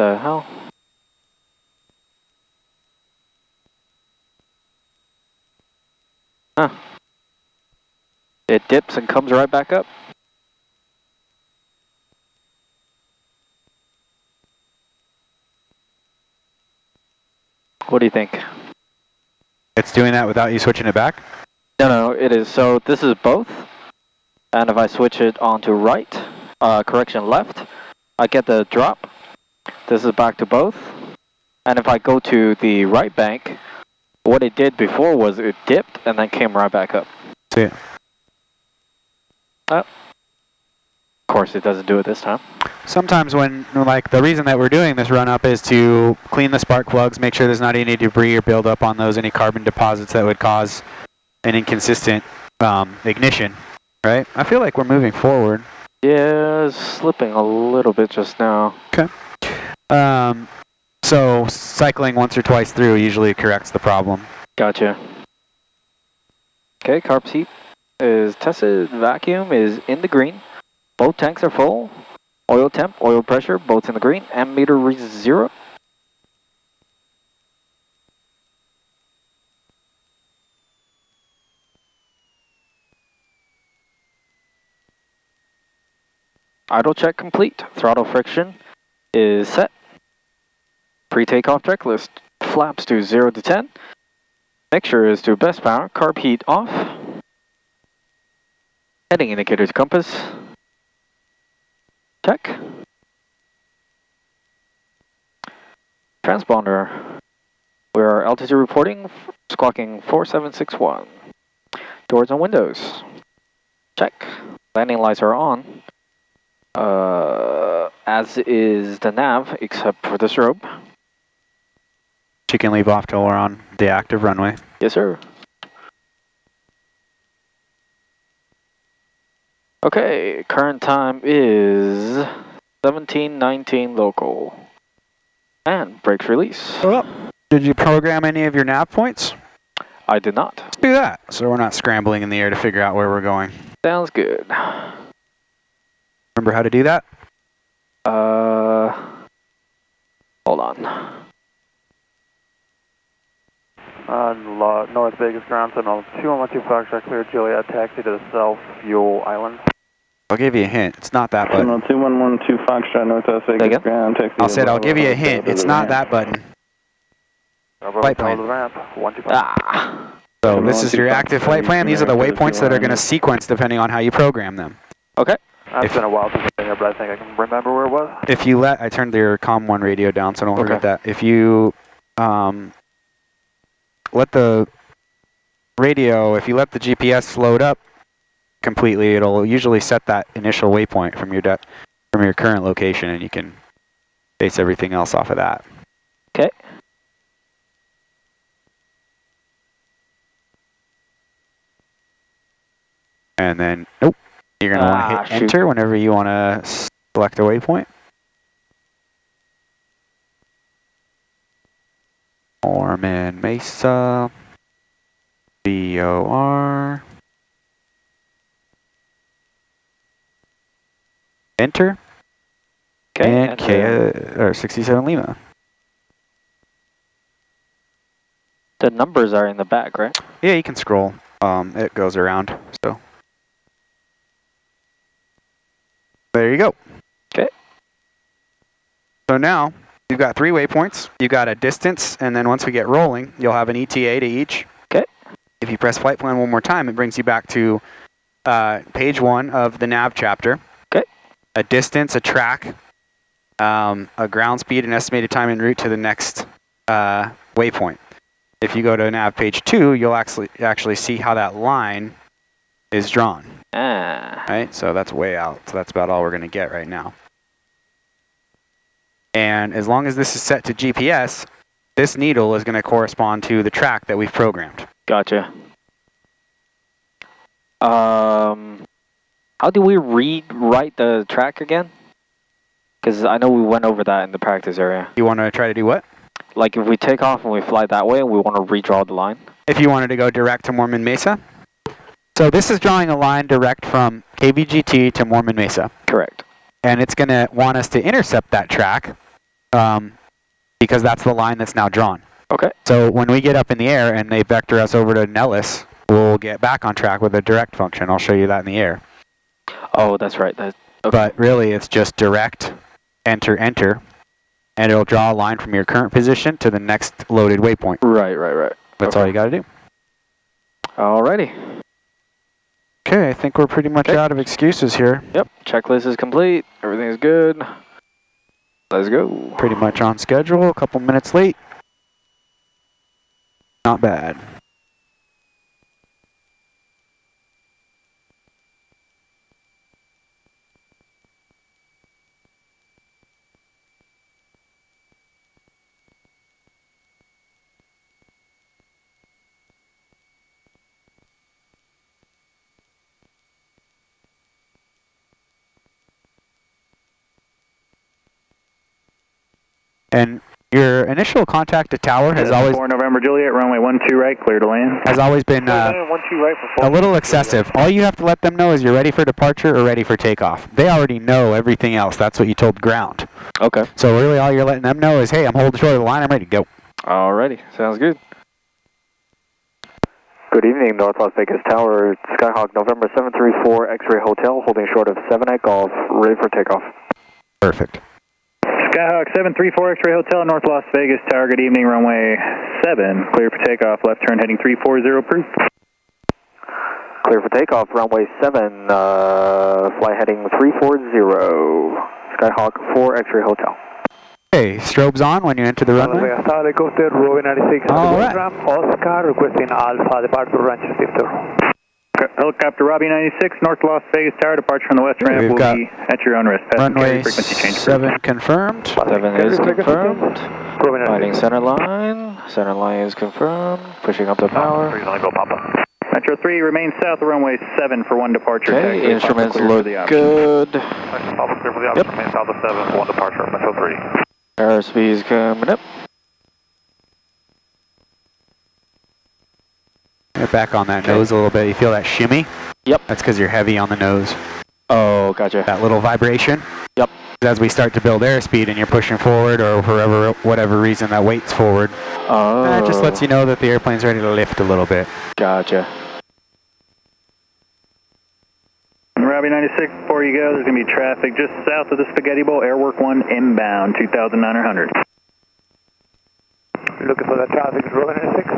the hell? Huh. It dips and comes right back up. What do you think? It's doing that without you switching it back? No, it is. So this is both. And if I switch it onto right, correction left, I get the drop. This is back to both. And if I go to the right bank, what it did before was it dipped and then came right back up. See it. Of course it doesn't do it this time. Sometimes when, like, the reason that we're doing this run up is to clean the spark plugs, make sure there's not any debris or build up on those, any carbon deposits that would cause an inconsistent ignition, right? I feel like we're moving forward. Yeah, it's slipping a little bit just now. Okay. So cycling once or twice through usually corrects the problem. Gotcha. Okay, carb heat is tested, vacuum is in the green. Both tanks are full. Oil temp, oil pressure, both in the green. Ammeter reads 0. Idle check complete. Throttle friction is set. Pre-takeoff checklist. Flaps to 0 to 10. Mixture is to best power. Carb heat off. Heading indicator to compass. Check. Transponder. We are altitude reporting. Squawking 4761. Doors and windows. Check. Landing lights are on. As is the nav, except for the strobe. You can leave off till we're on the active runway. Yes, sir. Okay, current time is 17:19 local. And brakes release. Well, did you program any of your nav points? I did not. Let's do that, so we're not scrambling in the air to figure out where we're going. Sounds good. Remember how to do that? Hold on. North Vegas ground signal 2112 Foxtrot clear Juliet taxi to the Self Fuel Island. I'll give you a hint. It's not that button. Signal 2112 Foxtrot Northwest Vegas ground taxi. I said I'll give you a hint. It's not that button. Flight plan. So this is your active flight plan. These are the waypoints that are going to sequence depending on how you program them. Okay. It's been a while since I've been here, but I think I can remember where it was. If you I turned your COM 1 radio down, so don't forget that. If you let the radio, if you let the GPS load up completely, it'll usually set that initial waypoint from your current location, and you can base everything else off of that. Okay. And then, nope, you're going to want to hit enter whenever you want to select a waypoint. Mormon Mesa, VOR, enter, okay, and 67 Lima. The numbers are in the back, right? Yeah, you can scroll. It goes around, so. There you go. Okay. So now, you've got 3 waypoints. You've got a distance, and then once we get rolling, you'll have an ETA to each. Okay. If you press flight plan one more time, it brings you back to page 1 of the nav chapter. Okay. A distance, a track, a ground speed, an estimated time en route to the next waypoint. If you go to nav page 2, you'll actually see how that line is drawn. Right? So that's way out. So that's about all we're going to get right now. And as long as this is set to GPS, this needle is going to correspond to the track that we've programmed. Gotcha. How do we rewrite the track again? Because I know we went over that in the practice area. You want to try to do what? Like if we take off and we fly that way and we want to redraw the line? If you wanted to go direct to Mormon Mesa. So this is drawing a line direct from KVGT to Mormon Mesa. Correct. And it's going to want us to intercept that track because that's the line that's now drawn. Okay. So when we get up in the air and they vector us over to Nellis, we'll get back on track with a direct function. I'll show you that in the air. Oh, that's right. Okay. But really, it's just direct, enter, enter, and it'll draw a line from your current position to the next loaded waypoint. Right. That's all you got to do. Alrighty. Okay, I think we're pretty much out of excuses here. Yep, checklist is complete. Everything is good. Let's go. Pretty much on schedule, a couple minutes late. Not bad. And your initial contact to tower has always 4 November Juliet, runway 12 right, clear to land. Has always been 12 right for a little excessive. All you have to let them know is you're ready for departure or ready for takeoff. They already know everything else. That's what you told ground. Okay. So really all you're letting them know is, hey, I'm holding short of the line, I'm ready to go. Alrighty, sounds good. Good evening, North Las Vegas Tower, Skyhawk November 734 X-Ray Hotel, holding short of 7 at Golf, ready for takeoff. Perfect. Skyhawk 734 X-Ray Hotel, North Las Vegas Tower, good evening, runway 7, clear for takeoff, left turn heading 340, approved. Clear for takeoff, runway 7, fly heading 340, Skyhawk 4 X-Ray Hotel. Okay, strobes on when you enter the runway. Helicopter, Rover 96, All right. Oscar, requesting Alpha, departure Rancho Shifter. Helicopter Robbie 96, North Las Vegas Tower, departure from the west ramp We've will got be at your own risk. Runway Frequency change. 7 confirmed. 7 is confirmed. Finding center line. Center line is confirmed. Pushing up the power. Metro 3 remains south of runway 7 for 1 departure. Okay, Taxi, instruments clear for look the option. good. Papa clear for the Yep. option, remain south of 7 for 1 departure, Metro 3. Airspeed is coming up. Get back on that nose a little bit. You feel that shimmy? Yep. That's because you're heavy on the nose. Oh, gotcha. That little vibration. Yep. As we start to build airspeed and you're pushing forward or for whatever reason that weight's forward, Oh. that just lets you know that the airplane's ready to lift a little bit. Gotcha. Robbie 96, before you go, there's going to be traffic just south of the Spaghetti Bowl, Airwork 1 inbound, 2,900. Looking for the traffic, Rover 96.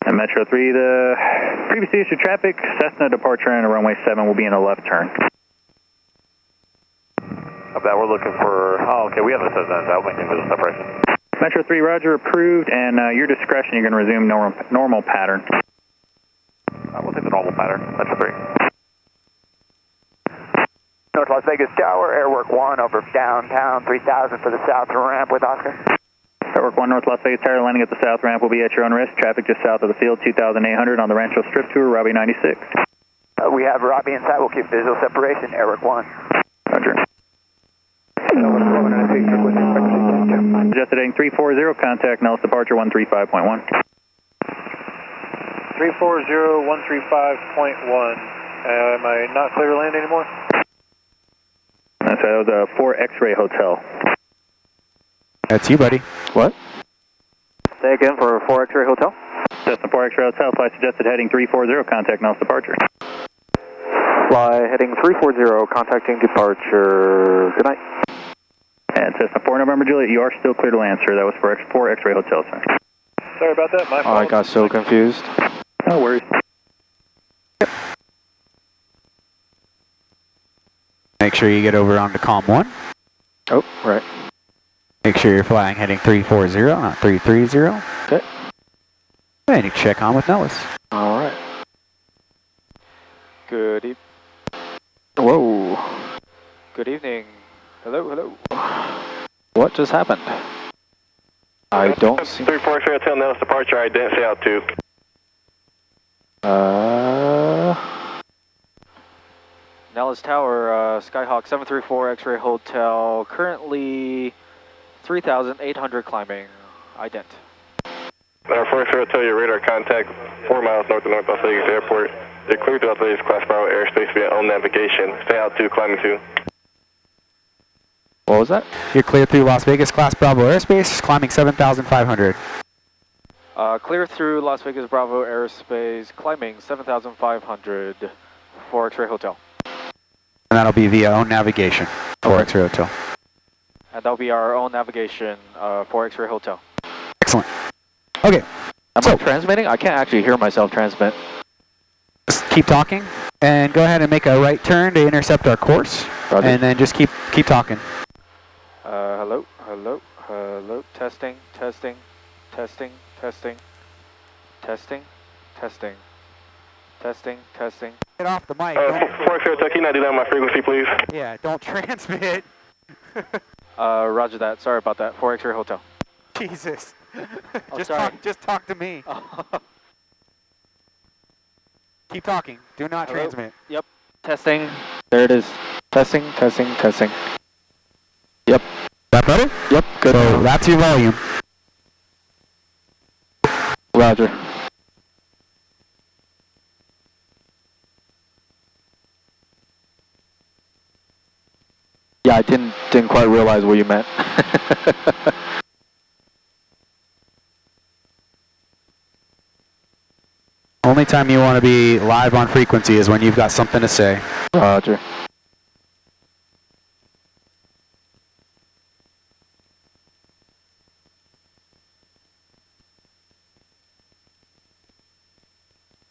And Metro 3, the previously issued traffic, Cessna departure and runway 7 will be in a left turn. Of that, we're looking for, okay, we have the Cessna, that will make things a separation. Metro 3, roger, approved, and your discretion, you're going to resume normal pattern. We'll take the normal pattern, Metro 3. North Las Vegas Tower, Airwork 1 over downtown, 3000 for the south ramp with Oscar. Airwork 1 North Las Vegas Tower, landing at the south ramp will be at your own risk. Traffic just south of the field, 2,800 on the Rancho Strip Tour, Robbie 96. We have Robbie inside, we'll keep visual separation, Airwork 1. Roger. Adjusted heading 340, contact Nellis departure 135.1. 340, 135.1. Am I not clear to land anymore? That was a 4 X-Ray Hotel. That's you, buddy. What? Say again for 4 X-Ray Hotel. Cessna 4 X-Ray Hotel, flight suggested heading 340, contact Nellis departure. Fly heading 340, contacting departure. Good night. And Cessna 4 November Juliet, you are still clear to land, sir. That was for 4 X-Ray Hotel, sir. Sorry about that, my fault. I got so confused. No worries. Make sure you get over onto COM 1. Oh, right. Make sure you're flying heading 340, not 330. Okay. And you check on with Nellis. Alright. Good evening. Whoa. Good evening. Hello. What just happened? I don't see... 34 X-Ray Hotel, Nellis departure, identity altitude. Nellis Tower, Skyhawk 734 X-Ray Hotel, currently 3,800 climbing, ident. 4 X-Ray Hotel, your radar contact 4 miles north of North Las Vegas Airport. You're clear throughout today's Class Bravo airspace via own navigation. Stay altitude, climbing 2. What was that? You're clear through Las Vegas Class Bravo airspace, climbing 7,500. Clear through Las Vegas Bravo airspace, climbing 7,500 for X-Ray Hotel. And that'll be via own navigation for Okay. X-Ray Hotel. And that'll be our own navigation for X-Ray Hotel. Excellent. Okay, Am So- I transmitting? I can't actually hear myself transmit. just keep talking and go ahead and make a right turn to intercept our course. Roger. And then just keep talking. Hello, hello, hello, testing, testing, testing, testing, testing, testing, testing, testing. Get off the mic. 4X Hotel, can you not do that on my frequency, please? Yeah, don't transmit. Roger that. Sorry about that. 4 X-Ray Hotel. Jesus. Oh, sorry. Just talk to me. Keep talking. Do not Hello? transmit. Testing. There it is. Testing, testing, testing. Yep. That better? Yep. Good. So that's your volume. Roger. Yeah, I didn't quite realize what you meant. Only time you want to be live on frequency is when you've got something to say. Roger.